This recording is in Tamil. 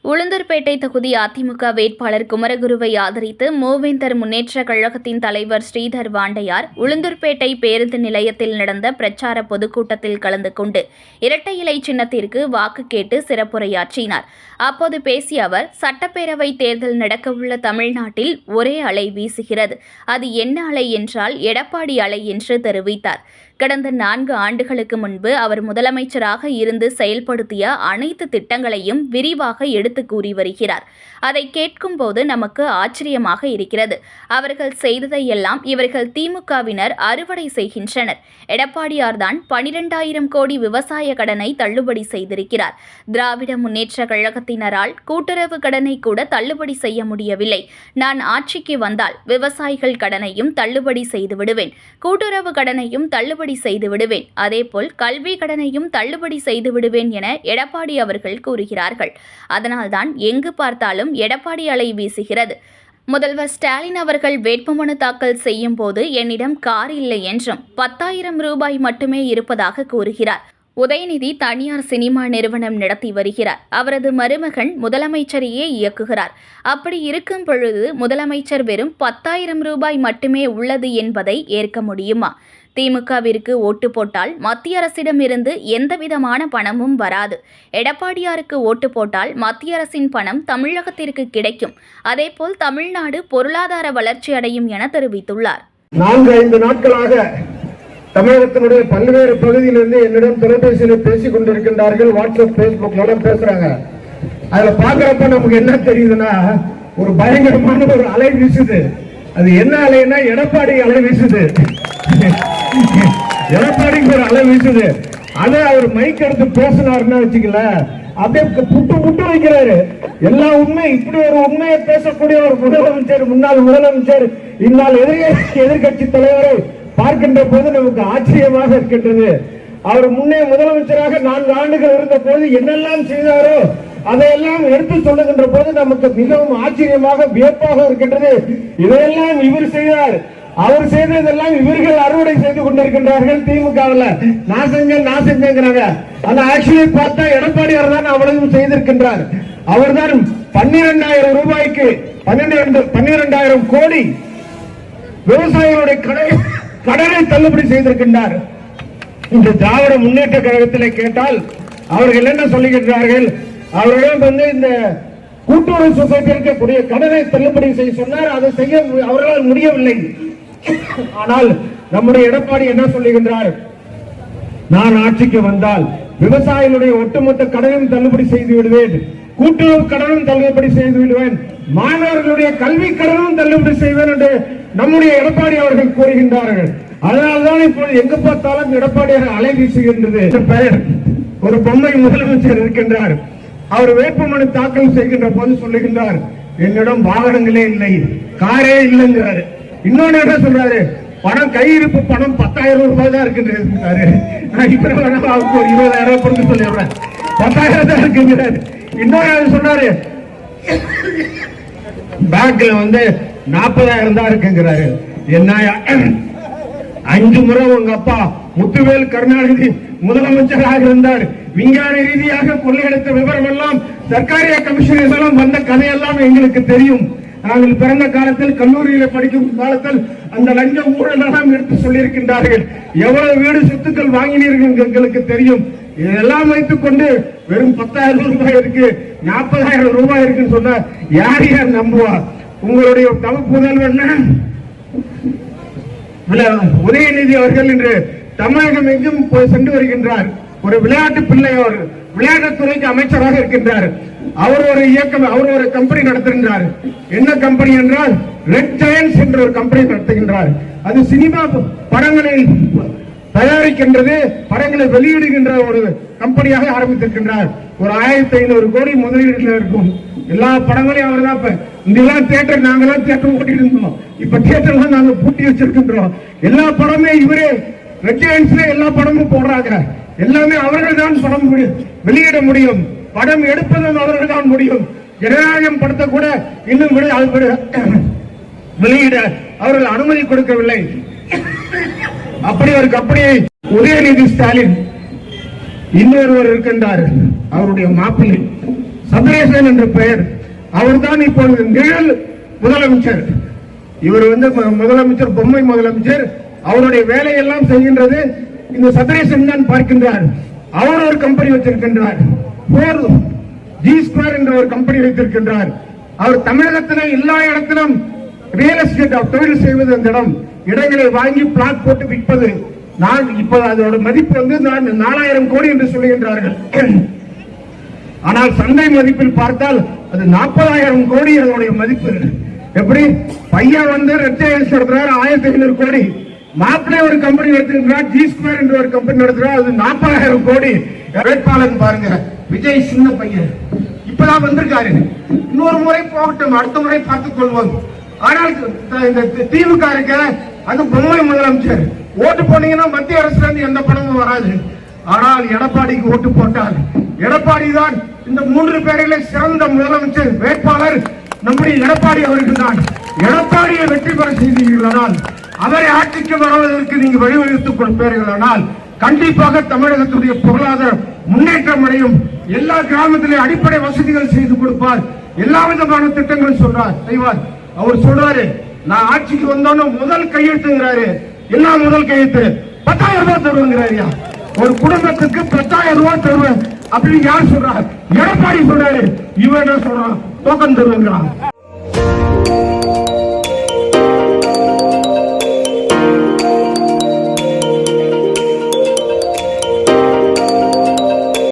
உளுந்தூர்பேட்டை தொகுதி அதிமுக வேட்பாளர் குமரகுருவை ஆதரித்து மூவேந்தர் முன்னேற்றக் கழகத்தின் தலைவர் ஸ்ரீதர் வாண்டையார் உளுந்தூர்பேட்டை பேருந்து நிலையத்தில் நடந்த பிரச்சார பொதுக்கூட்டத்தில் கலந்து கொண்டு இரட்டை இலை சின்னத்திற்கு வாக்கு கேட்டு சிறப்புரையாற்றினார். அப்போது பேசிய அவர், சட்டப்பேரவை தேர்தல் நடக்கவுள்ள தமிழ்நாட்டில் ஒரே அலை வீசுகிறது. அது என்ன அலை என்றால் எடப்பாடி அலை என்று தெரிவித்தார். கடந்த 4 ஆண்டுகளுக்கு முன்பு அவர் முதலமைச்சராக இருந்து செயல்படுத்திய அனைத்து திட்டங்களையும் விரிவாக எடுத்து கூறி வருகிறார். அதை கேட்கும் போது நமக்கு ஆச்சரியமாக இருக்கிறது. அவர்கள் செய்ததையெல்லாம் இவர்கள் திமுகவினர் அறுவடை செய்கின்றனர். எடப்பாடியார்தான் 12,000 கோடி விவசாய கடனை தள்ளுபடி செய்திருக்கிறார். திராவிட முன்னேற்ற கழகத்தினரால் கூட்டுறவு கடனை கூட தள்ளுபடி செய்ய முடியவில்லை. நான் ஆட்சிக்கு வந்தால் விவசாயிகள் கடனையும் தள்ளுபடி செய்து விடுவேன், கூட்டுறவு கடனையும் தள்ளுபடி செய்து விடுவேன், அதேபோல் கல்வி கடனையும் தள்ளுபடி செய்து விடுவேன் என எடப்பாடி அவர்கள் கூறுகிறார்கள். அதனால்தான் எங்கு பார்த்தாலும் எடப்பாடி அலை வீசுகிறது. முதல்வர் ஸ்டாலின் அவர்கள் வேட்புமனு தாக்கல் செய்யும் போது என்னிடம் கார் இல்லை என்றும் 10,000 ரூபாய் மட்டுமே இருப்பதாக கூறுகிறார். உதயநிதி தனியார் சினிமா நிறுவனம் நடத்தி வருகிறார். அவரது மருமகன் முதலமைச்சரையே இயக்குகிறார். அப்படி இருக்கும் பொழுது முதலமைச்சர் வெறும் 10,000 ரூபாய் மட்டுமே உள்ளது என்பதை ஏற்க முடியுமா? திமுகவிற்கு ஓட்டு போட்டால் மத்திய அரசிடமிருந்து எந்தவிதமான பணமும் வராது. எடப்பாடியாருக்கு ஓட்டு போட்டால் மத்திய அரசின் பணம் தமிழகத்திற்கு கிடைக்கும். அதேபோல் தமிழ்நாடு பொருளாதார வளர்ச்சி அடையும் என தெரிவித்துள்ளார். 4-5 நாட்களாக தமிழகத்தினுடைய பல்வேறு பகுதியிலிருந்து என்னிடம் தொலைபேசியில் பேசிக் கொண்டிருக்கின்றார்கள். வாட்ஸ்அப், பேஸ்புக் மூலம் பேசுறாங்க. அதுல பாக்குறப்ப நமக்கு என்ன தெரியுதுன்னா, ஒரு பயங்கரமான ஒரு அலை வீசுது. அது என்ன அலைன்னா எடப்பாடி அலை வீசுது. எடப்பாடிக்கு ஒரு அலை வீசுது. அதை அவர் மைக் எடுத்து பேசினாருன்னு வச்சுக்கல, அப்படியே புட்டு வைக்கிறாரு. எல்லா உண்மை, இப்படி ஒரு உண்மையை பேசக்கூடிய ஒரு முதலமைச்சர், முன்னாள் முதலமைச்சர், இந்நாள் எதிர்கட்சி தலைவரை பார்க்கின்ற போது நமக்கு ஆச்சரியமாக இருக்கின்றது. அவர் முன்னே முதலமைச்சராக 4 ஆண்டுகள் இருந்த போது என்னெல்லாம் செய்தாரோ அதையெல்லாம் எடுத்து சொல்லுகின்ற போது நமக்கு மிகவும் ஆச்சரியமாக வியப்பாக இருக்கின்றது. இதையெல்லாம் இவர் செய்தார், அவர் செய்ததெல்லாம் இவர்கள் அறுவடை செய்து கொண்டிருக்கின்றார்கள். திமுகவில் நான் செஞ்சேங்கிறாங்க. ஆனா ஆக்சுவலி பார்த்தா எடப்பாடியார் தான் அவ்வளவு செய்திருக்கின்றார். அவர் தான் 12,000 ரூபாய்க்கு 12,000 கோடி விவசாயிகளுடைய கடனை தள்ளுபடி செய்திருக்கின்றார். இந்த திராவிட முன்னேற்ற கழகத்திலே கேட்டால் அவர்கள் என்ன சொல்லுகின்றார்கள்? அவர்களிடம் இந்த கூட்டுறவு சொசைட்டி இருக்கக்கூடிய கடனை தள்ளுபடி செய்ய சொன்னார். அதை செய்ய அவர்களால் முடியவில்லை. ஆனால் நம்முடைய எடப்பாடி என்ன சொல்லுகின்றார்? நான் ஆட்சிக்கு வந்தால் விவசாயிகளுடைய ஒட்டுமொத்த கடனையும் தள்ளுபடி செய்து விடுவேன், கூட்டுறவு கடனும் தள்ளுபடி செய்து விடுவேன், மாணவர்களுடைய கல்வி கடனும் தள்ளுபடி செய்வேன் என்று நம்முடைய எடப்பாடி அவர்கள் கூறுகின்றார்கள். அதனால்தான் இப்போது எங்கு பார்த்தாலும் எடப்பாடியாக அலை வீசுகின்றது. பெயர் ஒரு பொம்மை முதலமைச்சர் இருக்கின்றார். அவர் வேட்புமனு தாக்கல் செய்கின்ற போது சொல்லுகின்றார், என்னிடம் வாகனங்களே இல்லை, காரே இல்லைங்கிறாரு. இன்னொன்னு என்ன சொல்றாரு? பணம், கையிருப்பு பணம் 10,000 ரூபாய் தான் இருக்கின்றாரு. நான் இப்ப அவருக்கு ஒரு 20,000 கொடுத்து சொல்லிடுறேன், 10,000 தான் இருக்குங்கிறாரு. இன்னொரு சொன்னாரு, பேங்க்ல 40,000 தான் இருக்குங்கிறாரு. என்ன 5 முறை உங்க அப்பா முத்துவேல் கருணாநிதி முதலமைச்சராக இருந்தார். விஞ்ஞான ரீதியாக கொள்ளையடித்த விவரம் எல்லாம் சர்க்காரிய கமிஷன் எல்லாம் வந்த கதையெல்லாம் எங்களுக்கு தெரியும். நாங்கள் பிறந்த காலத்தில், கல்லூரியில படிக்கும் காலத்தில் அந்த லஞ்ச ஊழல் எல்லாம் எடுத்து சொல்லியிருக்கின்றார்கள். எவ்வளவு வீடு சொத்துக்கள் வாங்கினீர்கள் எங்களுக்கு தெரியும். இதெல்லாம் வைத்துக் கொண்டு வெறும் 10,000 ரூபாய் இருக்கு, 40,000 ரூபாய் இருக்குன்னு சொன்னா யார் நம்புவா? உங்களுடைய தமிழ் புதல்வன் உதயநிதி அவர்கள் இன்று தமிழகம் எங்கும் சென்று வருகின்றார். ஒரு விளையாட்டு பிள்ளை, அவர் விளையாட்டுத்துறைக்கு அமைச்சராக இருக்கின்றார். அவர் ஒரு இயக்கம், அவர் ஒரு கம்பெனி நடத்துகின்றார். என்ன கம்பெனி என்றால் ரெட் ஜெயன்ட்ஸ் என்ற ஒரு கம்பெனி நடத்துகின்றார். அது சினிமா படங்களை தயாரிக்கின்றது, படங்களை வெளியிடுகின்ற ஒரு கம்பெனியாக ஆரம்பித்திருக்கின்றார். ஒரு 1,500 கோடி முதலீடுல இருக்கும். எல்லா படங்களையும் அவர் தான். இதெல்லாம் தியேட்டர், நாங்கெல்லாம் தியேட்டர் ஓட்டிட்டு இருந்தோம். இப்ப தியேட்டர்லாம் நாங்க பூட்டி வச்சிருக்கின்றோம். எல்லா படமே இவரே ரெட் ஜெயன்ட்ஸ்ல எல்லா படமும் போடுறாங்க. எல்லாமே அவர்கள் தான் படம் வெளியிட முடியும், படம் எடுப்பதும் அவர்கள் தான் முடியும். ஜனநாயகம் படத்தை கூட இன்னும் வெளியிட அவர்கள் அனுமதி கொடுக்கவில்லை. அப்படி ஒரு கம்பெனியை உதயநிதி ஸ்டாலின் இன்னொருவர் இருக்கின்றார், அவருடைய மாப்பிள்ளை சபரீசன் என்ற பெயர். அவர்தான் இப்பொழுது நிழல் முதலமைச்சர். இவர் முதலமைச்சர், பொம்மை முதலமைச்சர். அவருடைய வேலையெல்லாம் செய்கின்றது இந்த சபரீசன் தான் பார்க்கின்றார். அவர் ஒரு கம்பெனி வச்சிருக்கின்றார், G2 என்ற ஒரு கம்பெனி வைத்திருக்கின்றார். அவர் தமிழகத்திலே எல்லா இடத்திலும் ரியல் எஸ்டேட் தொழில் செய்வது, அந்த இடங்களை வாங்கி பிளாட் போட்டு விற்பது. நான் இப்ப அதோட மதிப்பு 4000 கோடி என்று சொல்லுகின்றார்கள். ஆனால் சந்தை மதிப்பில் பார்த்தால் அது 40,000 கோடி அதனுடைய மதிப்பு. எப்படி பையன் ரெட்டையல்ஸ் நடத்துறாரு 1500 கோடி, மாப்பிள்ளை ஒரு கம்பெனி நடத்துகிறார், G2 என்ற ஒரு கம்பெனி நடத்துறார், அது 40,000 கோடி. வேட்பாளர் பாருங்க, விஜய் சின்ன பையன் இப்பதான் வந்திருக்காரு. இன்னொரு முறை போகட்டும், அடுத்த முறை பார்த்துக் கொள்வோம். ஆனால் இந்த திமுக இருக்க அது பொம்மை முதலமைச்சர். ஓட்டு போனீங்கன்னா மத்திய அரசுல இருந்து எந்த பணமும் வராது. ஆனால் எடப்பாடிக்கு ஓட்டு போட்டால் எடப்பாடி தான் இந்த 3 பேரிலே சிறந்த முதலமைச்சர் வேட்பாளர் நம்முடைய எடப்பாடி அவர்கள் தான். எடப்பாடியை வெற்றி பெற செய்தீர்களானால், அவரை ஆட்சிக்கு வருவதற்கு நீங்க வழிவகுத்துக் கொடுப்பீர்களானால் கண்டிப்பாக தமிழகத்துடைய பொருளாதார முன்னேற்றம் அடையும். எல்லா கிராமத்திலே அடிப்படை வசதிகள் செய்து கொடுப்பார். எல்லா விதமான திட்டங்களும் செய்வார். அவர் சொல்றாரு, நான் ஆட்சிக்கு வந்தோன்னு முதல் கையெழுத்துங்கிறாரு. என்ன முதல் கையெழுத்து? 10,000 ரூபாய் தருவாங்கிறாரியா. ஒரு குடும்பத்துக்கு 10,000 ரூபாய் தருவேன் அப்படின்னு யார் சொல்றாரு? எடப்பாடி சொல்றாரு. இவன் என்ன சொல்றான்? டோக்கன் தருவாங்கிறான்.